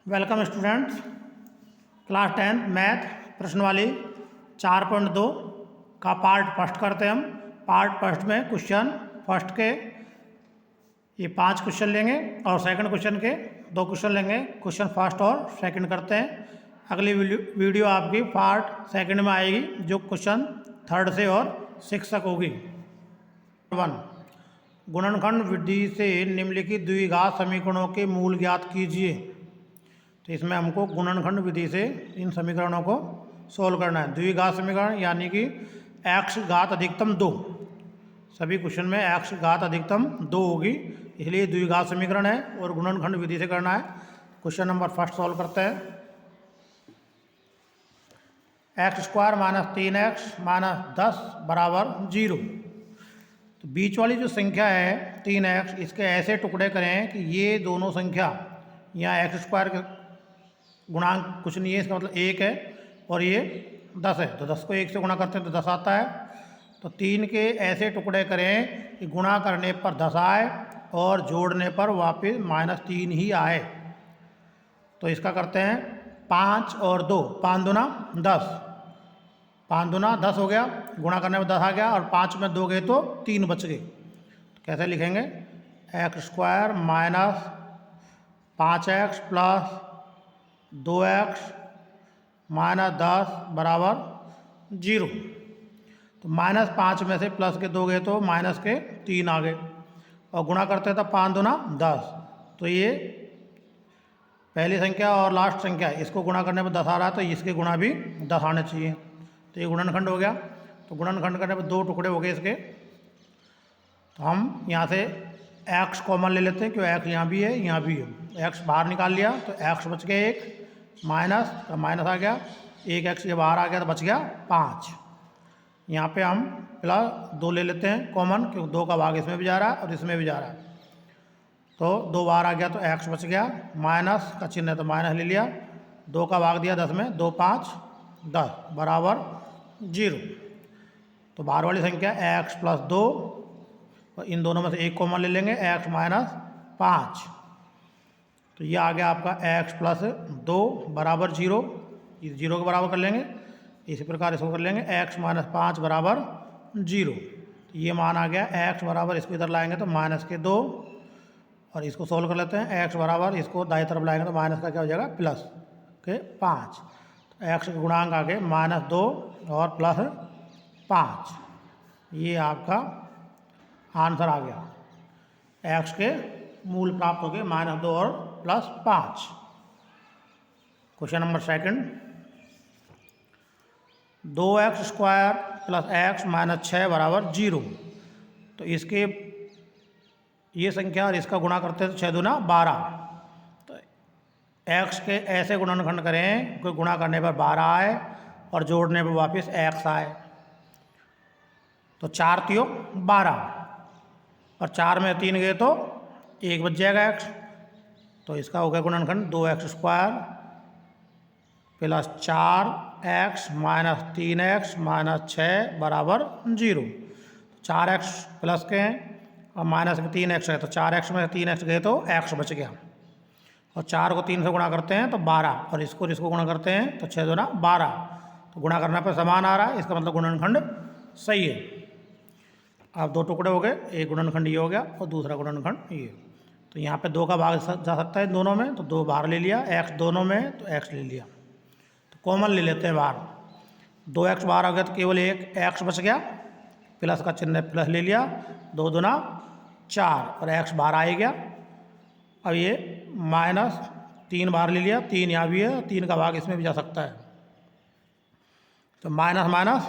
Welcome students. Class 10 math प्रश्नवाली 4.2 का part first करते हैं हम। पार्ट फर्स्ट में क्वेश्चन फर्स्ट के ये 5 क्वेश्चन लेंगे और सेकंड क्वेश्चन के 2 क्वेश्चन लेंगे। क्वेश्चन फर्स्ट और सेकंड करते हैं। अगली वीडियो आपकी पार्ट सेकंड में आएगी जो क्वेश्चन थर्ड से और 6 तक होगी। 1 गुणनखंड विधि से निम्नलिखित द्विघात समीकरणों के मूल ज्ञात कीजिए। तो इसमें हमको गुणनखंड विधि से इन समीकरणों को सोल्व करना है। द्विघात समीकरण यानी कि x घात अधिकतम 2, सभी क्वेश्चन में x घात अधिकतम 2 होगी, इसलिए द्विघात समीकरण है और गुणनखंड विधि से करना है। क्वेश्चन नंबर फर्स्ट सॉल्व करते हैं। x² - 3x - 10 बराबर 0। तो बीच वाली जो संख्या है 3x, इसके ऐसे टुकड़े करें कि ये दोनों संख्या यहाँ x² के गुणांक कुछ नहीं है, इसका मतलब 1 है और ये 10 है। तो 10 को 1 से गुणा करते हैं तो 10 आता है। तो 3 के ऐसे टुकड़े करें कि गुणा करने पर 10 आए और जोड़ने पर वापस -3 ही आए। तो इसका करते हैं 5 और 2, 5 दूना 10, 5 दूना 10 हो गया, गुणा करने में 10 आ गया और 5 में 2 गए तो 3 बच गए। तो कैसे लिखेंगे? x² minus 5x plus 2x minus 10 बराबर 0। तो -5 में से प्लस के 2 गए तो माइनस के 3 आ गए और गुणा करते हैं तो 5 दूना 10। तो ये पहली संख्या और लास्ट संख्या, इसको गुणा करने पर 10 आ रहा है तो इसके गुणा भी 10 आने चाहिए। तो ये गुणनखंड हो गया। तो गुणनखंड करने पर 2 टुकड़े हो गए इसके। तो हम यहाँ से x कॉमन ले लेते हैं क्योंकि x यहाँ भी है यहाँ भी है। x बाहर निकाल लिया तो x बच गया 1, माइनस का माइनस आ गया, 1x ये बाहर आ गया तो बच गया 5। यहाँ पे हम +2 ले लेते हैं कॉमन क्योंकि 2 का भाग इसमें भी जा रहा है और इसमें भी जा रहा है। तो 2 बाहर आ गया तो x बच गया, माइनस का चिन्ह है तो माइनस ले लिया, 2 का भाग दिया 10 में, 2 5 10 बराबर 0। तो बाहर वाली संख्या x + 2 और इन दोनों में से एक कॉमन ले लेंगे, x - 5। तो ये आ गया आपका x + 2 बराबर 0, इस 0 के बराबर कर लेंगे। इसी प्रकार इसको कर लेंगे x - 5 बराबर 0। तो ये मान आ गया x बराबर, इसको इधर लाएंगे तो -2 और इसको सोल्व कर लेते हैं। x बराबर, इसको दाईं तरफ लाएंगे तो माइनस का क्या हो जाएगा +5। तो x के गुणांक आ गए -2 और +5। ये आपका आंसर आ गया। x के मूल प्राप्त हो गए -2 और +5। Question number second, 2x² + x - 6 बराबर 0। तो इसके ये संख्या और इसका गुणा करते हैं तो 6 दूना 12। तो x के ऐसे गुणनखंड करें कोई गुणा करने पर 12 आए और जोड़ने पर वापस x आए। तो 4 × 12 और 4 में 3 गए तो 1 बच जाएगा x। तो इसका हो गया गुणनखंड 2x² + 4x - 3x - 6 बराबर 0। 4x प्लस के हैं और माइनस के 3x है तो 4x में 3x गए तो x बच गया और 4 को 3 से गुणा करते हैं तो 12 और इसको गुणा करते हैं तो 6 दूना 12। तो गुणा करने पर समान आ रहा है, इसका मतलब गुणनखंड सही है। अब 2 टुकड़े हो गए, एक गुणनखंड ये हो गया और दूसरा गुणनखंड ये। तो यहाँ पे 2 का भाग जा सकता है दोनों में, तो 2 बाहर ले लिया, x दोनों में तो x ले लिया। तो कॉमन ले लेते हैं बाहर, 2x बाहर आ गया तो केवल एक x बच गया, प्लस का चिन्ह प्लस ले लिया, 2 दूना 4 और x बाहर आ गया। अब ये -3 बाहर ले लिया, 3 यहाँ भी है, 3 का भाग इसमें भी जा सकता है। तो माइनस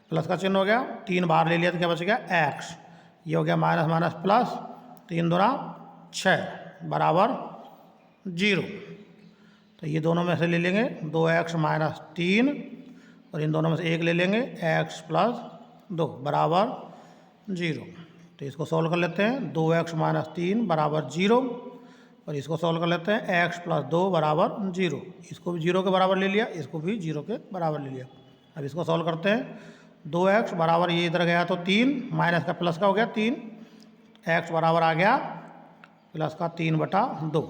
प्लस का चिन्ह हो गया, 3 बाहर ले लिया तो क्या बच गया x। ये हो गया माइनस प्लस, 3 दूना 6 बराबर 0। तो ये दोनों में से ले लेंगे 2x - 3 और इन दोनों में से एक ले लेंगे x + 2 बराबर 0। तो इसको सॉल्व कर लेते हैं, 2x - 3 बराबर 0 और इसको सॉल्व कर लेते हैं x + 2 बराबर 0। इसको भी 0 के बराबर ले लिया, इसको भी 0 के बराबर ले लिया। अब इसको सॉल्व करते हैं, 2x बराबर ये इधर गया तो 3, माइनस का प्लस का हो गया 3, x बराबर आ गया +3/2।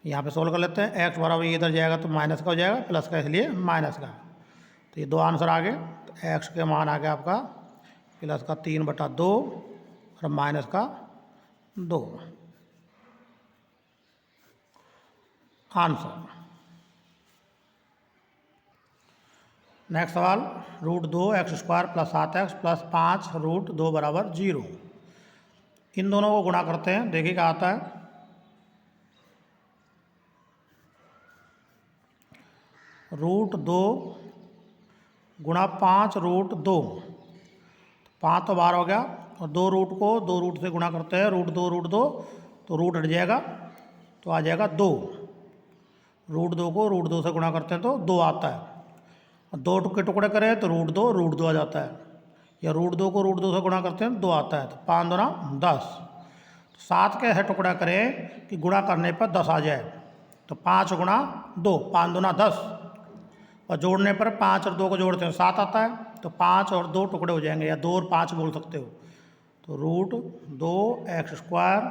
यहाँ पे सोल्व कर लेते हैं। एक्स बराबर ये इधर जाएगा तो माइनस का हो जाएगा, प्लस का इसलिए माइनस का। तो ये दो आंसर आ गए। तो एक्स के मान आ गया आपका प्लस का 3/2 और माइनस का 2 आंसर। नेक्स्ट सवाल, √2x² + 7x + 5 √2 = 0। इन दोनों को गुणा करते हैं, देखिए क्या आता है। √2 गुणा 5 √2, 5 तो बाहर हो गया, और 2 रूट को 2 रूट से गुणा करते हैं, √2 तो रूट हट जाएगा तो आ जाएगा 2। √2 को √2 से गुणा करते हैं तो 2 आता है, और 2 के टुकड़े करें तो √2 आ जाता है, या √2 को √2 से गुणा करते हैं 2 आता है। तो 5 दूना 10। 7 के ऐसे टुकड़ा करें कि गुणा करने पर 10 आ जाए, तो 5 गुणा 2, 5 दूना 10, और जोड़ने पर 5 और 2 को जोड़ते हैं 7 आता है। तो 5 और 2 टुकड़े हो जाएंगे, या 2 और 5 बोल सकते हो। तो √2x²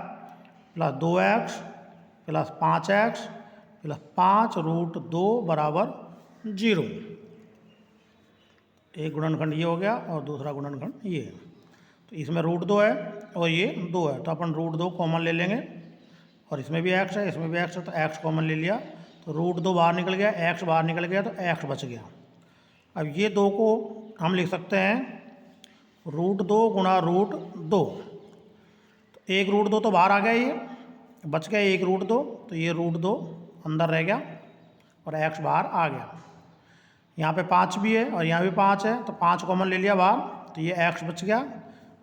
+ 2x + 5x + 5 √2 = 0। एक गुणनखंड ये हो गया और दूसरा गुणनखंड ये। तो इसमें √2 है और ये 2 है, तो अपन √2 कॉमन ले लेंगे, और इसमें भी x है, इसमें भी x है, तो x कॉमन ले लिया, तो √2 बाहर निकल गया, x बाहर निकल गया, तो x बच गया। अब ये 2 को हम लिख सकते हैं √2 गुणा √2। तो एक √2 तो बाहर आ गया, ये बच गया एक √2, तो ये √2 अंदर रह गया और x बाहर आ गया। यहाँ पे 5 भी है और यहाँ भी 5 है, तो 5 कॉमन ले लिया बाहर, तो ये x बच गया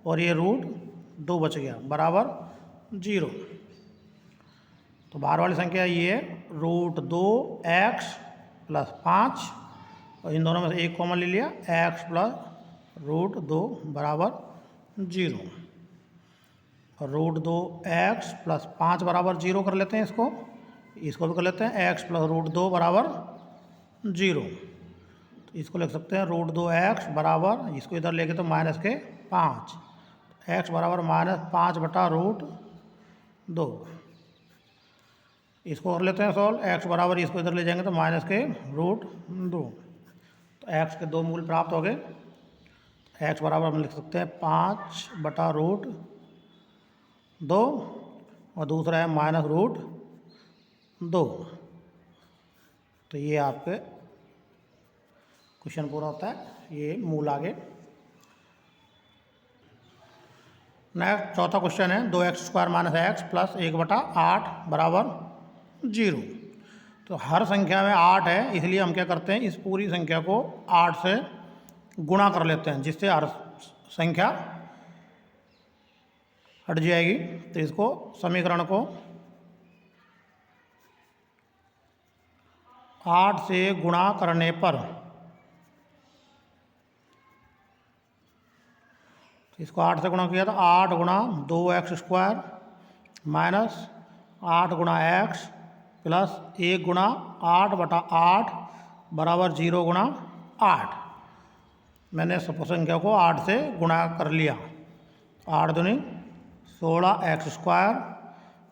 और ये √2 बच गया बराबर 0। तो बाहर वाली संख्या ये है √2x + 5, और इन दोनों में से एक कॉमन ले लिया, x + √2 = 0। और √2x + 5 = 0 कर लेते हैं, इसको भी कर लेते हैं, x + √2 = 0। तो इसको लिख सकते हैं √2x बराबर, इसको इधर लेके तो -5, x बराबर -5/√2। इसको कर लेते हैं सॉल्व, x बराबर, इसको इधर ले जाएंगे तो -√2। तो x के 2 मूल प्राप्त हो गए। x बराबर हम लिख सकते हैं 5/√2, और दूसरा है -√2। तो ये आपके क्वेश्चन पूरा होता है, ये मूल आगे। नेक्स्ट चौथा क्वेश्चन है 2x² - x + 1/8 = 0। तो हर संख्या में 8 है, इसलिए हम क्या करते हैं, इस पूरी संख्या को 8 से गुणा कर लेते हैं, जिससे हर संख्या हट जाएगी। तो इसको समीकरण को 8 से गुणा करने पर, इसको 8 से गुणा किया तो 8 गुणा 2x² -8 गुणा x प्लस 1 गुणा 8/8 बराबर 0 गुणा 8। मैंने सब संख्या को 8 से गुणा कर लिया। 8 दूनी 16x²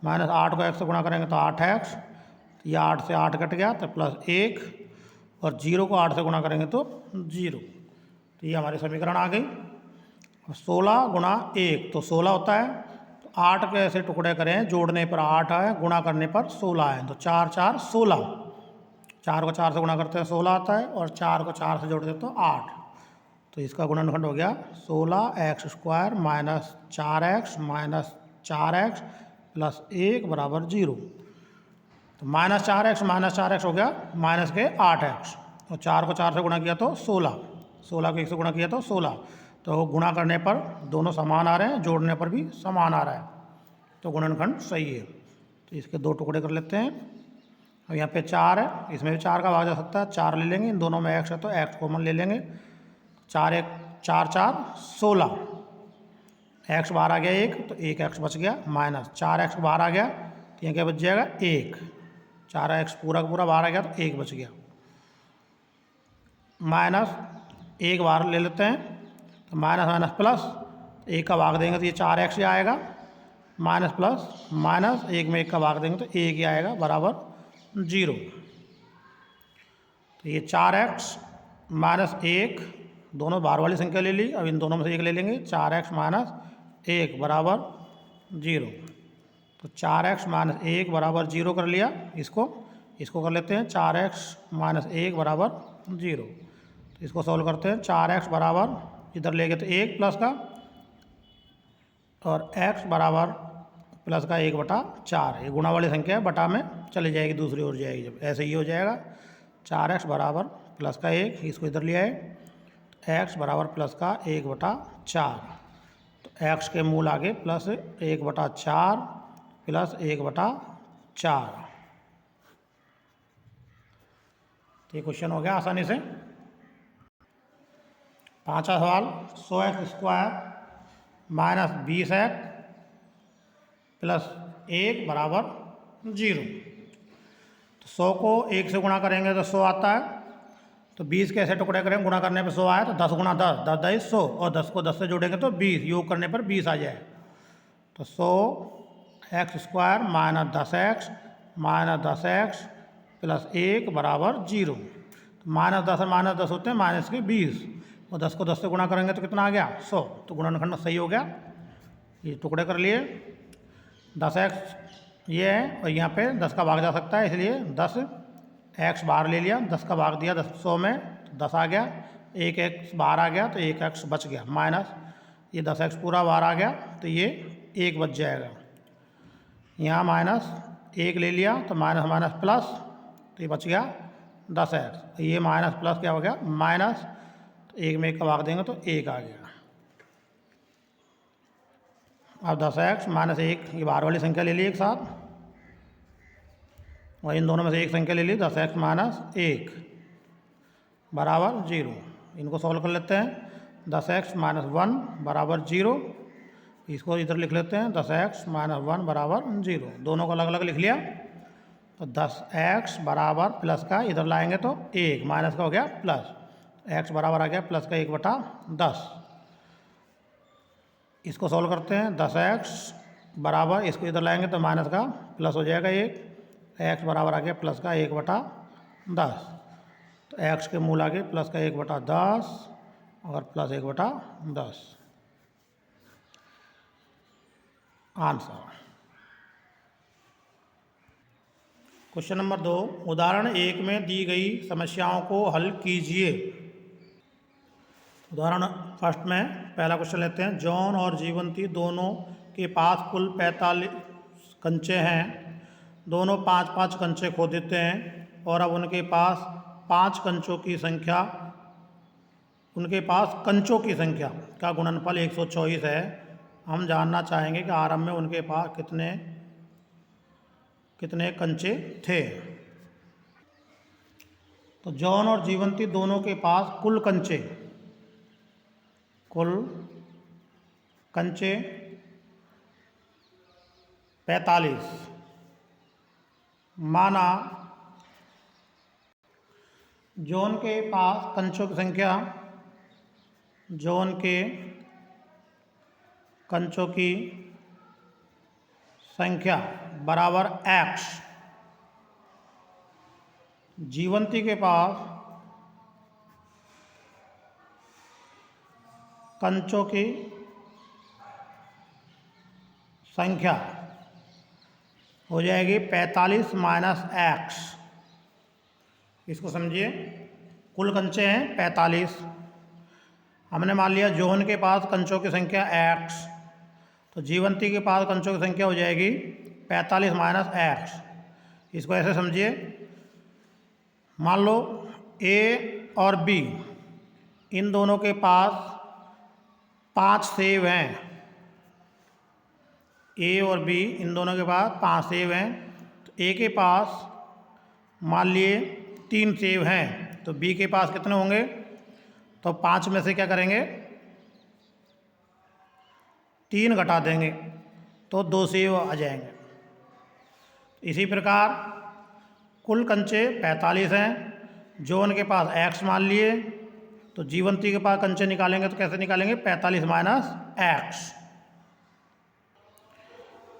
-8 को x से गुणा करेंगे तो 8x, या 8 से 8 कट गया तो +1, और 0 को 8 से गुणा करेंगे तो 0। तो ये हमारी समीकरण आ गई। 16 गुणा 1 तो 16 होता है, तो 8 के ऐसे टुकड़े करें, जोड़ने पर 8 है, गुणा करने पर 16 है, तो 4 4 16। 4 को 4 से गुणा करते हैं 16 आता है, और 4 को 4 से जोड़ते हैं तो 8। तो इसका गुणनखंड हो गया 16x² -4x -4x + 1 = 0। तो -4x हो गया -8x, और 4 को 4 से गुणा किया तो 16, 16 को 1 से गुणा किया तो 16। तो गुणा करने पर दोनों समान आ रहे हैं, जोड़ने पर भी समान आ रहा है, तो गुणनखंड सही है। तो इसके 2 टुकड़े कर लेते हैं। अब यहाँ पे 4 है, इसमें भी 4 का भाग जा सकता है, 4 ले लेंगे, इन दोनों में x है तो x कॉमन ले लेंगे। 4 4 16, x बाहर आ गया 1, तो 1x बच गया, -4x बाहर आ गया, तो यहाँ क्या बच जाएगा 1, 4x पूरा का पूरा बाहर आ गया तो 1 बच गया, -1 बाहर ले लेते हैं, तो माइनस प्लस 1 का भाग देंगे तो ये 4x आएगा, माइनस प्लस माइनस, एक में एक का भाग देंगे तो एक ही आएगा बराबर 0। तो ये 4x माइनस 1, दोनों बाहर वाली संख्या ले ली, अब इन दोनों में से एक ले लेंगे, 4x माइनस 1 बराबर 0। तो 4x माइनस 1 बराबर 0 कर लिया। इसको कर लेते हैं 4x माइनस 1 बराबर 0। तो इसको सॉल्व करते हैं। 4x बराबर, इधर ले गए तो 1 प्लस का, और x बराबर प्लस का 1/4। ये गुणा वाली संख्या है, बटा में चली जाएगी, दूसरी ओर जाएगी जब, ऐसे ही हो जाएगा। 4x बराबर प्लस का 1, इसको इधर लिया है, x बराबर प्लस का 1/4। तो x के मूल आगे प्लस 1/4 प्लस 1/4। तो ये क्वेश्चन हो गया आसानी से। पांचवा सवाल, 100x² माइनस 20x प्लस 1 बराबर 0। तो 100 को 1 से गुणा करेंगे तो 100 आता है। तो 20 के ऐसे टुकड़े करेंगे, गुणा करने पर 100 आया तो 10 गुणा 10, 10 10 100, और 10 को 10 से जोड़ेंगे तो 20, योग करने पर 20 आ जाए। तो 100x² minus 10x minus 10x plus 1 बराबर 0। तो माइनस 10 और माइनस 10 होते हैं माइनस के 20, और 10 को 10 से गुणा करेंगे तो कितना आ गया 100। तो गुणनखंड सही हो गया। ये टुकड़े कर लिए। 10x ये है, और यहाँ पे 10 का भाग जा सकता है, इसलिए 10x बाहर ले लिया, 10 का भाग दिया 100 में, तो 10 आ गया, 1x बाहर आ गया तो 1x बच गया, माइनस ये 10x पूरा बाहर आ गया तो ये 1 बच जाएगा। यहाँ माइनस 1 ले लिया तो माइनस माइनस प्लस, तो ये बच गया 10x। तो ये माइनस प्लस क्या हो गया माइनस, तो 1 में 1 का भाग देंगे तो 1 आ गया। अब 10x माइनस 1, ये बाहर वाली संख्या ले ली एक साथ, और इन दोनों में से एक संख्या ले ली, 10x माइनस 1 बराबर 0। इनको सॉल्व कर लेते हैं। 10x माइनस 1 बराबर 0, इसको इधर लिख लेते हैं, 10x माइनस 1 बराबर 0। दोनों को अलग अलग लिख लिया। तो 10x बराबर प्लस का इधर लाएंगे तो 1, माइनस का हो गया प्लस, x बराबर आ गया प्लस का 1/10। इसको सॉल्व करते हैं। 10x बराबर, इसको इधर लाएंगे तो माइनस का प्लस हो जाएगा 1, x बराबर आ गया प्लस का 1/10। तो x के मूल आगे प्लस का 1/10 और प्लस 1/10। आंसर। क्वेश्चन नंबर 2, उदाहरण 1 में दी गई समस्याओं को हल कीजिए। उदाहरण फर्स्ट में पहला क्वेश्चन लेते हैं। जॉन और जीवंती दोनों के पास कुल 45 कंचे हैं। दोनों 5-5 कंचे खो देते हैं, और अब उनके पास कंचों की संख्या का गुणनफल 124 है। हम जानना चाहेंगे कि आरंभ में उनके पास कितने कंचे थे। तो जॉन और जीवंती दोनों के पास कुल कंचे 45। माना जॉन के पास कंचों की संख्या बराबर x, जीवंती के पास कंचों की संख्या हो जाएगी 45 माइनस x। इसको समझिए, कुल कंचे हैं 45। हमने मान लिया जॉन के पास कंचों की संख्या x, तो जीवंती के पास कंचों की संख्या हो जाएगी 45 माइनस x। इसको ऐसे समझिए, मान लो A और B इन दोनों के पास 5 सेब हैं। A और B इन दोनों के पास 5 सेब हैं। तो A के पास मान लिए 3 सेब हैं, तो B के पास कितने होंगे? तो 5 में से क्या करेंगे, 3 घटा देंगे तो 2 सेब आ जाएंगे। इसी प्रकार कुल कंचे 45 हैं, जॉन के पास x मान लिए, तो जीवंती के पास कंचे निकालेंगे तो कैसे निकालेंगे, 45 माइनस x।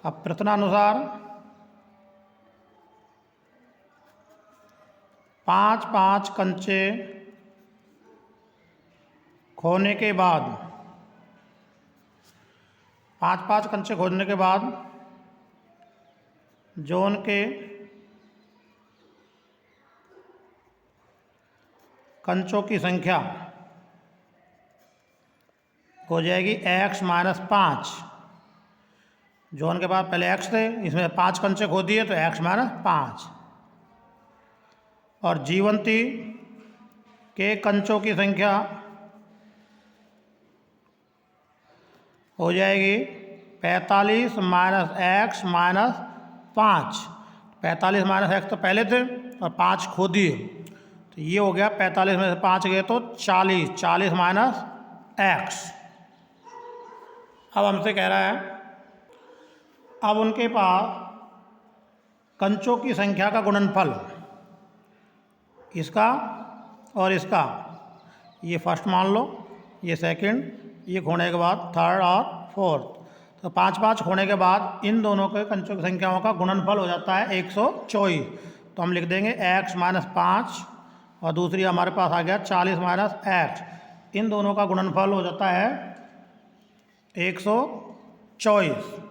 अब प्रश्नानुसार 5 कंचे खोने के बाद 5 कंचे खोदने के बाद जोन के कंचों की संख्या हो जाएगी x माइनस 5। जोन के बाद पहले x थे, इसमें 5 कंचे खो दिए तो x माइनस 5। और जीवंती के कंचों की संख्या हो जाएगी 45 minus x minus 5। 45 minus x तो पहले थे और 5 खो दिए, तो ये हो गया 45 में से 5 गए तो 40। 40 माइनस x। अब हमसे कह रहा है अब उनके पास कंचों की संख्या का गुणनफल, इसका और इसका, ये फर्स्ट मान लो, ये सेकंड, ये खोने के बाद थर्ड और फोर्थ। तो 5 खोने के बाद इन दोनों के कंचों की संख्याओं का गुणनफल हो जाता है 124। तो हम लिख देंगे x माइनस 5 और दूसरी हमारे पास आ गया 40 माइनस x। इन दोनों का गुणनफल हो जाता है 124।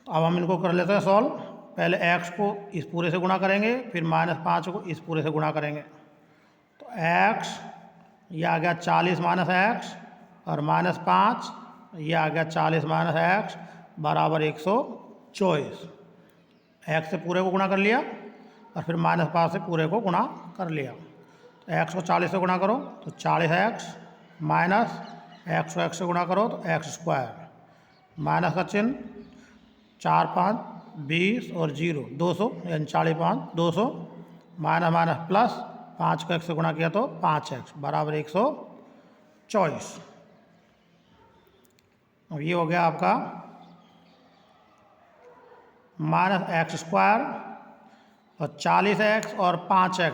अब हम इनको कर लेते हैं सॉल्व। पहले x को इस पूरे से गुणा करेंगे, फिर -5 को इस पूरे से गुणा करेंगे। तो x ये आ गया 40 माइनस x और -5 ये आ गया 40 माइनस x बराबर 124। x से पूरे को गुणा कर लिया और फिर -5 से पूरे को गुणा कर लिया। तो x को 40 से गुणा करो तो 40x माइनस x को x से गुणा करो तो x स्क्वायर, माइनस का चिन्ह, 4 5 20 और 0 200 यानी 40 5 200, माइनस माइनस प्लस, 5 को x से गुणा किया तो 5x बराबर 124। और ये हो गया आपका माइनस एक्स स्क्वायर और 40x और 5x,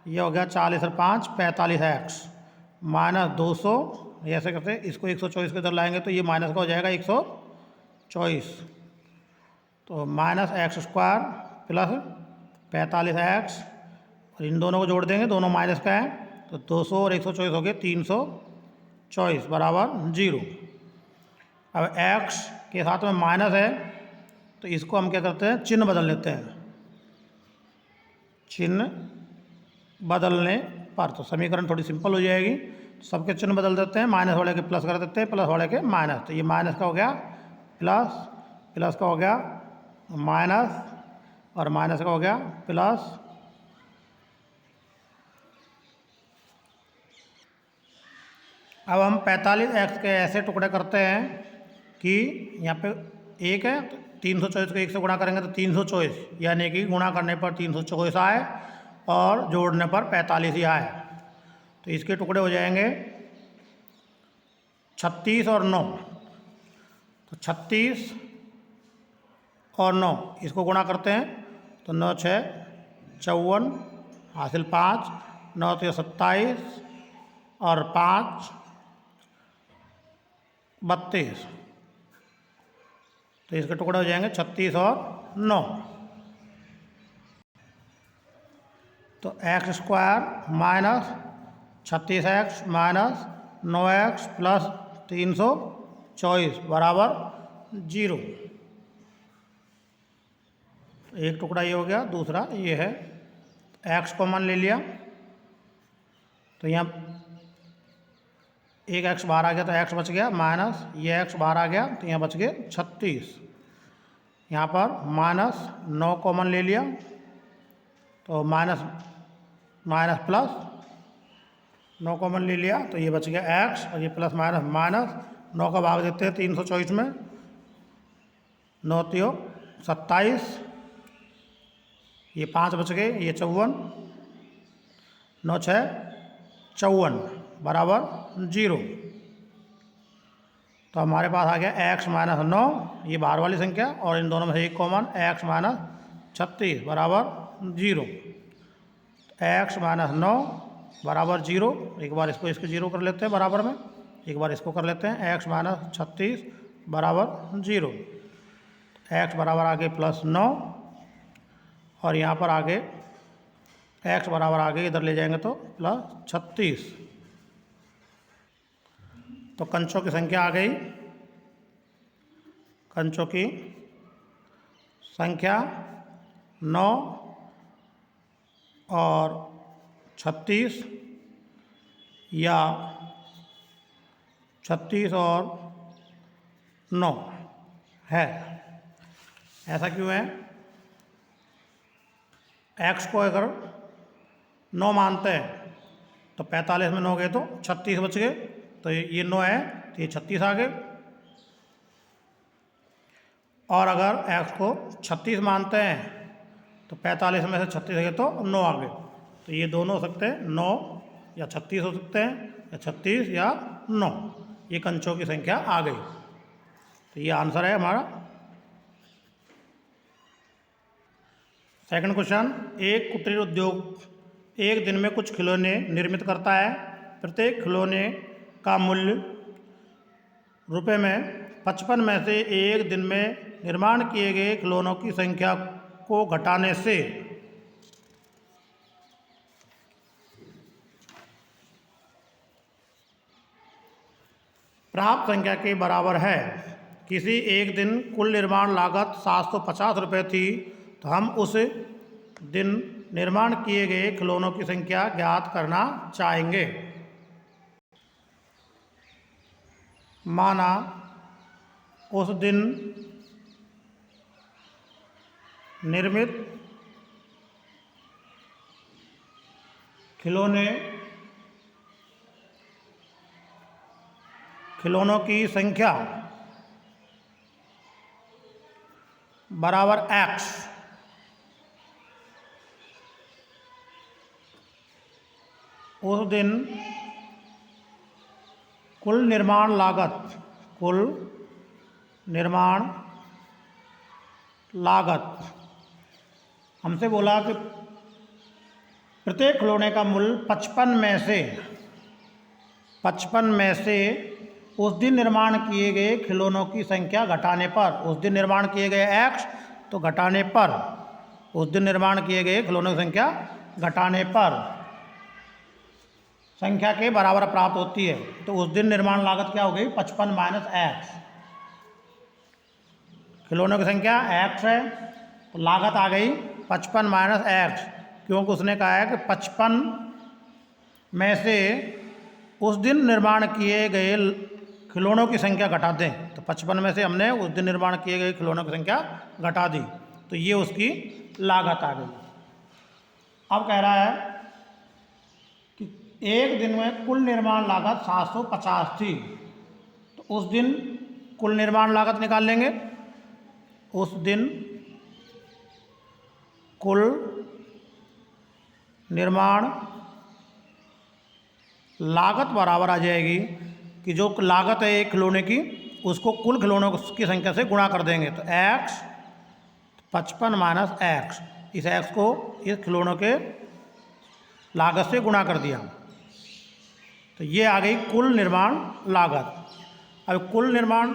ये हो गया 40 और 5 45x माइनस 200। ऐसे करते इसको 124 के इधर लाएंगे तो ये माइनस का हो जाएगा 124। तो minus x square plus 45x और इन दोनों को जोड़ देंगे, दोनों माइनस का है, तो 200 और 124 हो गए 324 बराबर 0। अब x के साथ में माइनस है तो इसको हम क्या करते हैं, चिन्ह बदल लेते हैं। चिन्ह बदलने पर तो समीकरण थोड़ी सिंपल हो जाएगी। सबके चिन्ह बदल देते हैं, माइनस वाले के प्लस कर देते हैं, प्लस वाले के माइनस। तो ये माइनस का हो गया प्लस, प्लस का हो गया माइनस और माइनस का हो गया प्लस। अब हम 45x के ऐसे टुकड़े करते हैं कि यहाँ पे 1 है तो 324 को 1 से गुणा करेंगे तो 324, यानी कि गुणा करने पर 324 आए और जोड़ने पर 45 ही आए। तो इसके टुकड़े हो जाएंगे 36 और 9। तो 36 और 9 इसको गुणा करते हैं तो 9 6 54 हासिल 5, 9 3 27 और 5 32। तो इसके टुकड़े हो जाएंगे 36 और 9। तो x square minus 36x minus 9x plus 324 बराबर 0। एक टुकड़ा ये हो गया, दूसरा ये है। x कॉमन ले लिया तो यहाँ एक x बाहर आ गया तो x बच गया, माइनस ये x बाहर आ गया तो यहाँ बच गए 36। यहाँ पर माइनस 9 कॉमन ले लिया तो माइनस माइनस प्लस 9 कॉमन ले लिया तो ये बच गया x और ये प्लस माइनस माइनस 9 का भाग देते हैं 324 में, 9 3 27, ये 5 बच गए, ये 54, 9 6 54 बराबर 0। तो हमारे पास आ गया x माइनस 9, ये बाहर वाली संख्या, और इन दोनों में से एक कॉमन x माइनस 36 बराबर 0। x माइनस 9 बराबर 0। एक बार इसको 0 कर लेते हैं बराबर में, एक बार इसको कर लेते हैं। x माइनस 36 बराबर 0। x बराबर आगे +9 और यहाँ पर आगे x बराबर आगे इधर ले जाएंगे तो +36। तो कंचों की संख्या आ गई। कंचों की संख्या 9 और 36 या 36 और 9 है। ऐसा क्यों है? x को अगर 9 मानते हैं तो 45 में 9 गए तो 36 बच गए, तो ये 9 है तो ये 36 आ गए। और अगर x को 36 मानते हैं तो 45 में से 36 गए तो 9 आ गए, तो ये दोनों हो सकते हैं 9 या 36 हो सकते हैं, या 36 या 9। ये कंचों की संख्या आ गई, तो ये आंसर है हमारा। सेकंड क्वेश्चन, एक कुटीर उद्योग एक दिन में कुछ खिलौने निर्मित करता है। प्रत्येक खिलौने का मूल्य रुपए में 55 में से एक दिन में निर्माण किए गए खिलौनों की संख्या को घटाने से प्राप्त संख्या के बराबर है। किसी एक दिन कुल निर्माण लागत 750 रुपये थी, तो हम उस दिन निर्माण किए गए खिलौनों की संख्या ज्ञात करना चाहेंगे। माना उस दिन निर्मित खिलौनों की संख्या बराबर x। उस दिन कुल निर्माण लागत हमसे बोला कि प्रत्येक खिलौने का मूल्य 55 में से उस दिन निर्माण किए गए खिलौनों की संख्या घटाने पर, उस दिन निर्माण किए गए x तो घटाने पर, उस दिन निर्माण किए गए खिलौनों की संख्या घटाने पर संख्या के बराबर प्राप्त होती है। तो उस दिन निर्माण लागत क्या हो गई? 55 माइनस x। खिलौनों की संख्या x है तो लागत आ गई 55 माइनस x, क्योंकि उसने कहा है कि 55 में से उस दिन निर्माण किए गए खिलौनों की संख्या घटा दें। तो 55 में से हमने उस दिन निर्माण किए गए खिलौनों की संख्या घटा दी, तो ये उसकी लागत आ गई। अब कह रहा है कि एक दिन में कुल निर्माण लागत 750 थी, तो उस दिन कुल निर्माण लागत निकाल लेंगे। उस दिन कुल निर्माण लागत बराबर आ जाएगी कि जो लागत है एक खिलौने की, उसको कुल खिलौनों की संख्या से गुणा कर देंगे। तो x 55 माइनस x, इस x को इस खिलौनों के लागत से गुणा कर दिया, तो ये आ गई कुल निर्माण लागत। अब कुल निर्माण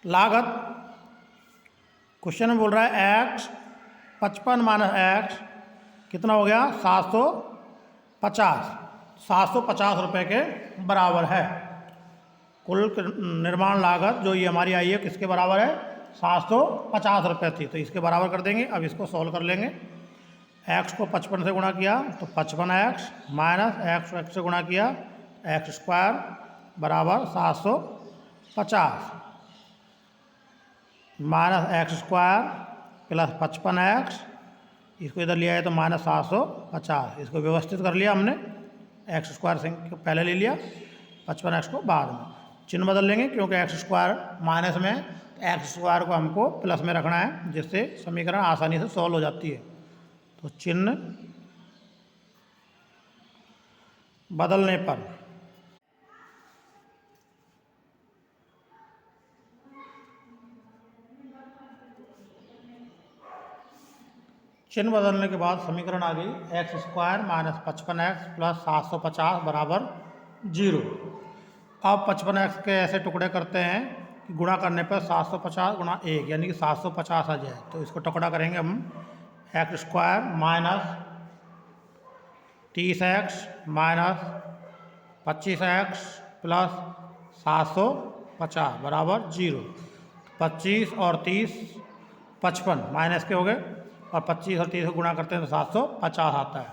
लागत क्वेश्चन में बोल रहा है x 55 माइनस x कितना हो गया? 750 रुपये के बराबर है। कुल निर्माण लागत जो ये हमारी आई है किसके बराबर है? 750 रुपये थी, तो इसके बराबर कर देंगे। अब इसको सॉल्व कर लेंगे। x को 55 से गुणा किया तो 55x माइनस x से गुणा किया x स्क्वायर बराबर 750 minus x square plus 55x, इसको इधर लिया है तो माइनस 750। इसको व्यवस्थित कर लिया हमने, एक्स स्क्वायर संख्या पहले ले लिया, 55x को बाद में। चिन्ह बदल लेंगे क्योंकि एक्स स्क्वायर माइनस में, एक्स स्क्वायर को हमको प्लस में रखना है, जिससे समीकरण आसानी से सॉल्व हो जाती है। तो चिन्ह बदलने पर चिन्ह बदलने के बाद समीकरण आ गई x square minus 55x plus 750 बराबर 0। अब 55x के ऐसे टुकड़े करते हैं कि गुणा करने पर 750 गुणा 1 यानी कि 750 आ जाए। तो इसको टुकड़ा करेंगे हम, x square minus 30x minus 25x plus 750 बराबर 0। 25 और 30 55 माइनस के हो गए, और 25 और 30 को गुणा करते हैं तो 750 आता है।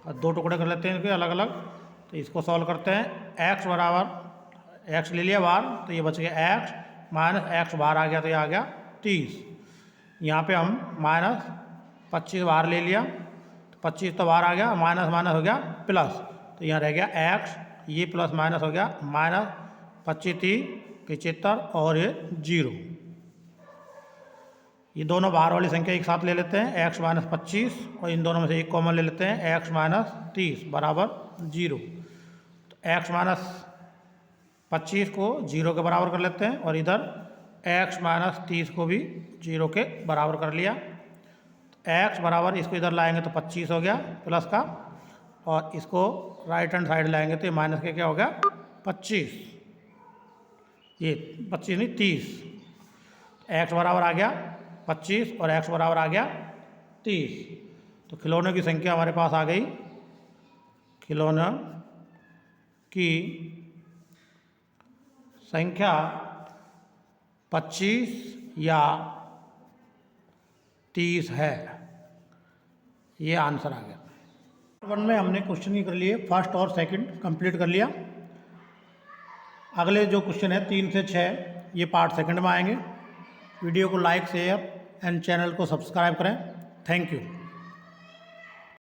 और दो टुकड़े कर लेते हैं इनके अलग अलग। तो इसको सॉल्व करते हैं, x बराबर x ले लिया बाहर तो ये बच गया x माइनस x बाहर आ गया तो ये आ गया 30। यहाँ पे हम माइनस 25 बाहर ले लिया तो 25 तो बाहर आ गया, माइनस माइनस हो गया प्लस, तो यहाँ रह गया x, ये प्लस माइनस हो गया माइनस 25 75 और ये 0। ये दोनों बाहर वाली संख्या एक साथ ले लेते हैं, x माइनस 25 और इन दोनों में से एक कॉमन ले लेते हैं, x माइनस 30 बराबर 0। तो x माइनस 25 को 0 के बराबर कर लेते हैं और इधर x माइनस 30 को भी 0 के बराबर कर लिया। तो x बराबर इसको इधर लाएंगे तो 25 हो गया प्लस का, और इसको राइट हैंड साइड लाएंगे तो ये माइनस के क्या हो गया 25, ये 25 नहीं 30। x बराबर आ गया 25 और x बराबर आ गया 30। तो खिलौने की संख्या हमारे पास आ गई, खिलौने की संख्या 25 या 30 है, ये आंसर आ गया। वन में हमने क्वेश्चन ही कर लिए, फर्स्ट और सेकंड कंप्लीट कर लिया। अगले जो क्वेश्चन है 3 से 6 ये पार्ट सेकंड में आएंगे। वीडियो को लाइक शेयर एंड चैनल को सब्सक्राइब करें। Thank you.